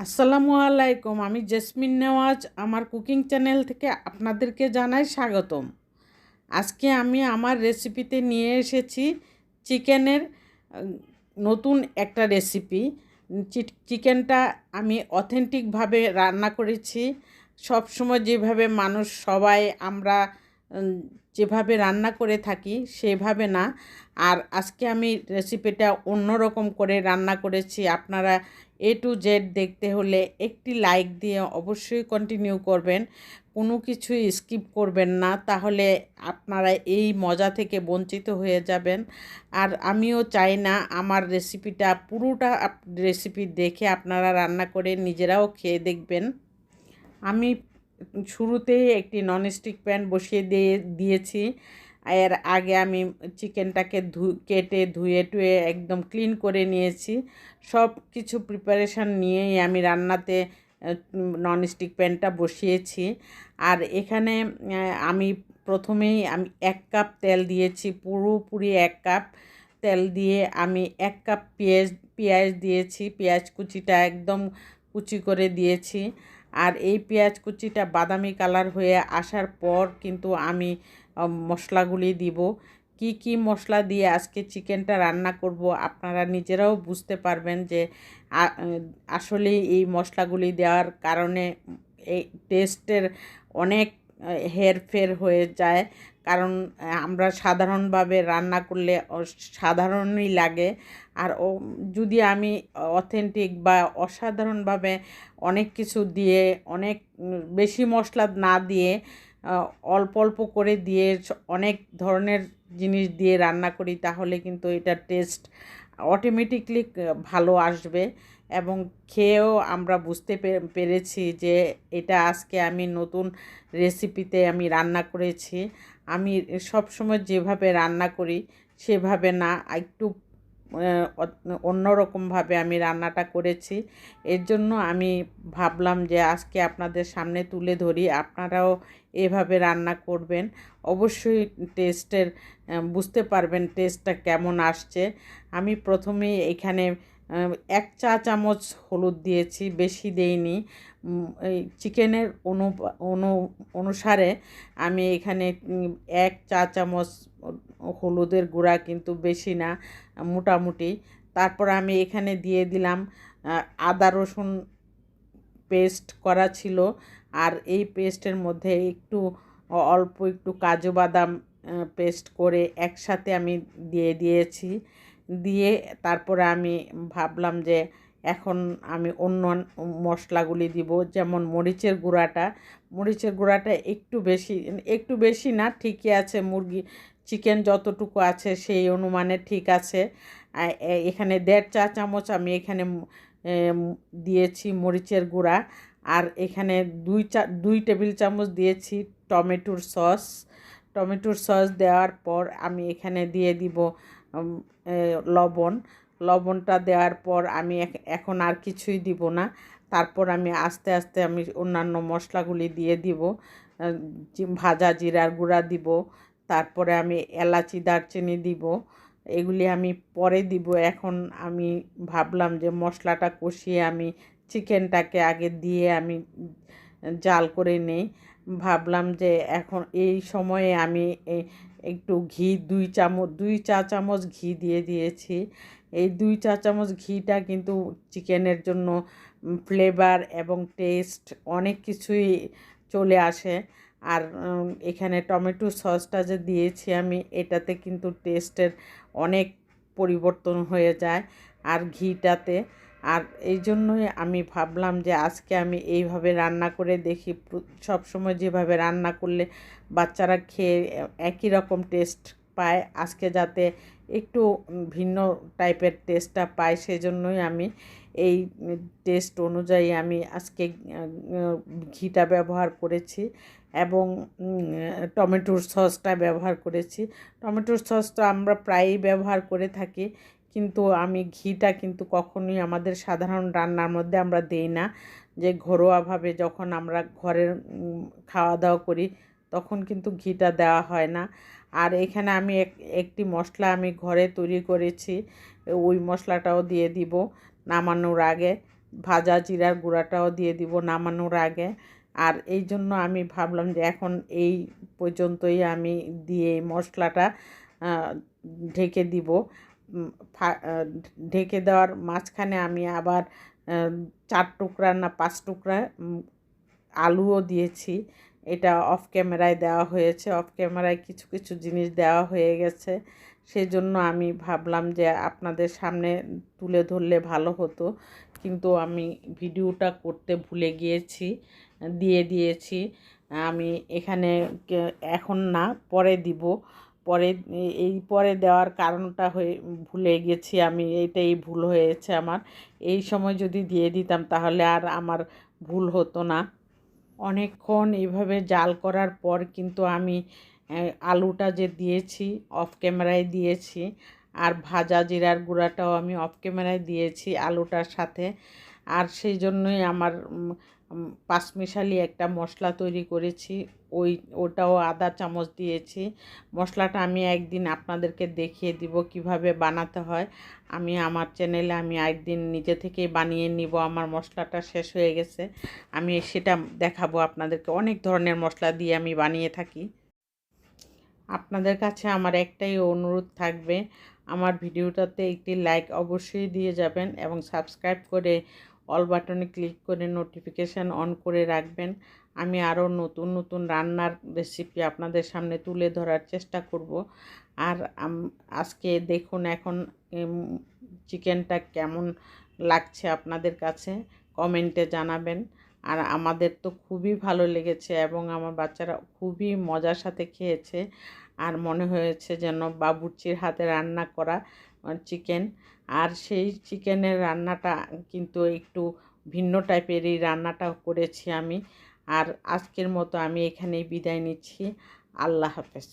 আসসালামু আলাইকুম। আমি জেসমিন নেওয়াজ আমার কুকিং চ্যানেল থেকে আপনাদেরকে জানাই স্বাগতম। আজকে আমি আমার রেসিপিতে নিয়ে এসেছি চিকেনের নতুন একটা রেসিপি। চিকেনটা আমি অথেন্টিকভাবে রান্না করেছি। সব সময় যেভাবে সবাই আমরা উম, যেভাবে রান্না করে থাকি সেভাবে না। আর আজকে আমি রেসিপিটা অন্যরকম করে রান্না করেছি। আপনারা A to Z দেখতে হলে একটি লাইক দিয়ে অবশ্যই কন্টিনিউ করবেন, কোনো কিছুই স্কিপ করবেন না, তাহলে আপনারা এই মজা থেকে বঞ্চিত হয়ে যাবেন। আর আমিও চাই না আমার রেসিপিটা পুরোটা রেসিপি দেখে আপনারা রান্না করে নিজেরাও খেয়ে দেখবেন। আমি শুরুতেই একটি ননস্টিক প্যান বসিয়ে দিয়েছি। এর আগে আমি চিকেনটাকে কেটে ধুয়ে টুয়ে একদম ক্লিন করে নিয়েছি। সব কিছু প্রিপারেশান নিয়েই আমি রান্নাতে ননস্টিক প্যানটা বসিয়েছি। আর এখানে আমি প্রথমেই 1 কাপ তেল দিয়েছি, পুরোপুরি 1 কাপ তেল দিয়ে আমি 1 কাপ পেঁয়াজ দিয়েছি। পেঁয়াজ কুচিটা একদম কুচি করে দিয়েছি। আর এই পেঁয়াজ কুচিটা বাদামি কালার হয়ে আসার পর কিন্তু আমি মশলাগুলি দিব। কি কি মশলা দিয়ে আজকে চিকেনটা রান্না করব আপনারা নিজেরাও বুঝতে পারবেন যে আসলে এই মশলাগুলি দেওয়ার কারণে এই টেস্টের অনেক হেরফের হয়ে যায়। কারণ আমরা সাধারণভাবে রান্না করলে সাধারণই লাগে। আর যদি আমি অথেন্টিক বা অসাধারণভাবে অনেক কিছু দিয়ে অনেক বেশি মশলা না দিয়ে অল্প অল্প করে দিয়ে অনেক ধরনের জিনিস দিয়ে রান্না করি, তাহলে কিন্তু এটার টেস্ট অটোমেটিকলি ভালো আসবে। এবং খেয়েও আমরা বুঝতে পেরেছি যে এটা আজকে আমি নতুন রেসিপিতে আমি রান্না করেছি। আমি সবসময় যেভাবে রান্না করি সেভাবে না, একটু অন্যরকমভাবে আমি রান্নাটা করেছি। এর জন্য আমি ভাবলাম যে আজকে আপনাদের সামনে তুলে ধরি, আপনারাও এভাবে রান্না করবেন। অবশ্যই টেস্টের বুঝতে পারবেন টেস্টটা কেমন আসছে। আমি প্রথমেই এখানে 1 চা চামচ হলুদ দিয়েছি, বেশি দেইনি। এই চিকেনের অনুসারে আমি এখানে 1 চা চামচ হলুদের গুঁড়া, কিন্তু বেশি না, মোটামুটি। তারপর আমি এখানে দিয়ে দিলাম আদা রসুন পেস্ট করা ছিল। আর এই পেস্টের মধ্যে অল্প একটু কাজু বাদাম পেস্ট করে একসাথে আমি দিয়েছি। দিয়ে তারপরে আমি ভাবলাম যে এখন আমি অন্য মশলাগুলি দিব, যেমন মরিচের গুঁড়াটা একটু বেশি না, ঠিকই আছে। চিকেন যতটুকু আছে সেই অনুমানে ঠিক আছে। এখানে 1.5 চা চামচ আমি এখানে দিয়েছি মরিচের গুঁড়া। আর এখানে 2 টেবিল চামচ দিয়েছি টমেটোর সস দেওয়ার পর আমি এখানে দিয়ে দিব লবণটা দেওয়ার পর আমি এখন আর কিছুই দিব না। তারপর আমি আস্তে আস্তে আমি অন্যান্য মশলাগুলি দিয়ে দিব। ভাজা জিরার গুঁড়া দিব, তারপরে আমি এলাচি দারচিনি দিব। এগুলি আমি পরে দিব। এখন আমি ভাবলাম যে মশলাটা কষিয়ে আমি চিকেনটাকে আগে দিয়ে আমি জাল করে নেই। ভাবলাম যে এখন এই সময়ে আমি একটু ঘি 2 চা চামচ ঘি দিয়ে দিয়েছি। এই 2 চা চামচ ঘিটা কিন্তু চিকেনের জন্য ফ্লেভার এবং টেস্ট অনেক কিছুই চলে আসে। আর এখানে টমেটো সসটা যে দিয়েছি আমি, এটাতে কিন্তু টেস্টের অনেক পরিবর্তন হয়ে যায় আর ঘিটাতে। আর এই জন্যই আমি ভাবলাম যে আজকে আমি এইভাবে রান্না করে দেখি। সবসময় যেভাবে রান্না করলে বাচ্চারা খেয়ে একই রকম টেস্ট পায়, আজকে যাতে একটু ভিন্ন টাইপের টেস্টটা পায়, সেজন্যই আমি এই টেস্ট অনুযায়ী আমি আজকে ঘিটা ব্যবহার করেছি এবং টমেটোর সসটা ব্যবহার করেছি। টমেটোর সস তো আমরা প্রায়ই ব্যবহার করে থাকি, কিন্তু আমি ঘিটা কিন্তু কখনোই আমাদের সাধারণ রান্নার মধ্যে আমরা দেই না। যে ঘরোয়াভাবে যখন আমরা ঘরের খাওয়া দাওয়া করি তখন কিন্তু ঘিটা দেওয়া হয় না। আর এখানে আমি একটি মশলা আমি ঘরে তৈরি করেছি, ওই মশলাটাও দিয়ে দিব নামানোর আগে। ভাজা জিরার গুঁড়াটাও দিয়ে দিব নামানোর আগে। আর এই জন্য আমি ভাবলাম যে এখন এই পর্যন্তই আমি দিয়ে মশলাটা ঢেকে দিব। ঢেকে দেওয়ার মাঝখানে আমি আবার 4 টুকরা না 5 টুকরা আলুও দিয়েছি। এটা অফ ক্যামেরায় দেওয়া হয়েছে, অফ ক্যামেরায় কিছু কিছু জিনিস দেওয়া হয়ে গেছে। সেজন্য আমি ভাবলাম যে আপনাদের সামনে তুলে ধরলে ভালো হতো, কিন্তু আমি ভিডিওটা করতে ভুলে গিয়েছি, দিয়ে দিয়েছি। আমি এখানে এখন না, পরে দিব। পরে এই পরে দেওয়ার কারণটা ভুলে গেছি আমি, এইটাই ভুল হয়েছে আমার। এই সময় যদি দিয়ে দিতাম তাহলে আর আমার ভুল হতো না। অনেকক্ষণ এইভাবে জাল করার পর কিন্তু আমি আলুটা যে দিয়েছি অফ ক্যামেরায় দিয়েছি, আর ভাজা জিরার গুঁড়াটাও আমি অফ ক্যামেরায় দিয়েছি আলুটার সাথে। আর সেই জন্যই আমার পাঁচমিশালি একটা মশলা তৈরি করেছি, ওটাও আধা চামচ দিয়েছি। মশলাটা আমি একদিন আপনাদেরকে দেখিয়ে দিব কিভাবে বানাতে হয়। আমি আমার চ্যানেলে আমি একদিন নিজে থেকেই বানিয়ে নিব, আমার মশলাটা শেষ হয়ে গেছে, আমি সেটা দেখাবো আপনাদেরকে। অনেক ধরনের মশলা দিয়ে আমি বানিয়ে থাকি। আপনাদের কাছে আমার একটাই অনুরোধ থাকবে, আমার ভিডিওটাতে একটি লাইক অবশ্যই দিয়ে যাবেন এবং সাবস্ক্রাইব করে অল বাটনে ক্লিক করে নোটিফিকেশান অন করে রাখবেন। আমি আরও নতুন নতুন রান্নার রেসিপি আপনাদের সামনে তুলে ধরার চেষ্টা করব। আর আজকে দেখুন এখন চিকেনটা কেমন লাগছে আপনাদের কাছে কমেন্টে জানাবেন। আর আমাদের তো খুবই ভালো লেগেছে এবং আমার বাচ্চারা খুবই মজার সাথে খেয়েছে। আর মনে হয়েছে যেন বাবুর্চির হাতে রান্না করা চিকেন। আর সেই চিকেনের রান্নাটা কিন্তু একটু ভিন্ন টাইপেরই রান্নাটা করেছি আমি। আর আজকের মতো আমি এখানেই বিদায় নিচ্ছি। আল্লাহ হাফেজ।